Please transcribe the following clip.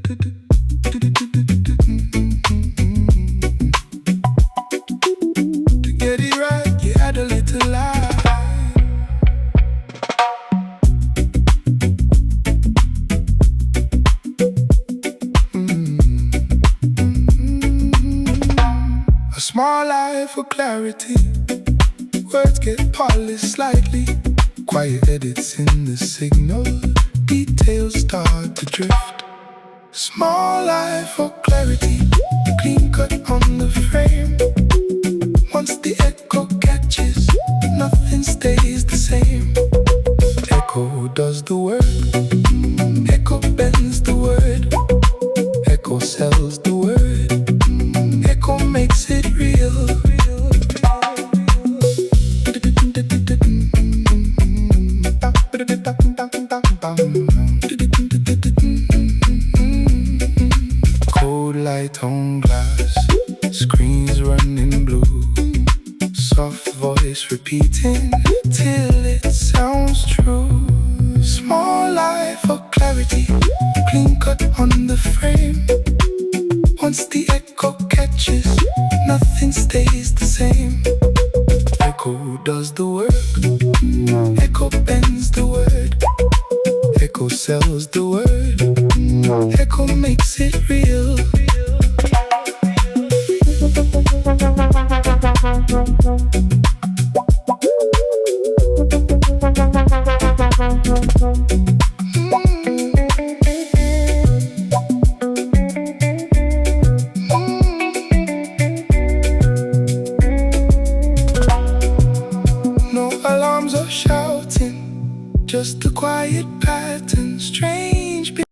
To get it right, you add a little lie. A small lie for clarity. Words get polished slightly. Quiet edits in the signal. Details start to drift. Small eye for clarity. Clean cut on the frame. Once the echo catches, nothing stays the same. Echo does the work. Echo bends the word. Echo sells the word. Echo makes it real. Cold light on glass, screens running blue. Soft voice repeating till it sounds true. Small eye for clarity, clean cut on the frame. Once the echo catches, nothing stays the same. Echo does the work. Echo bends the word. Echo sells the word. Echo makes it real.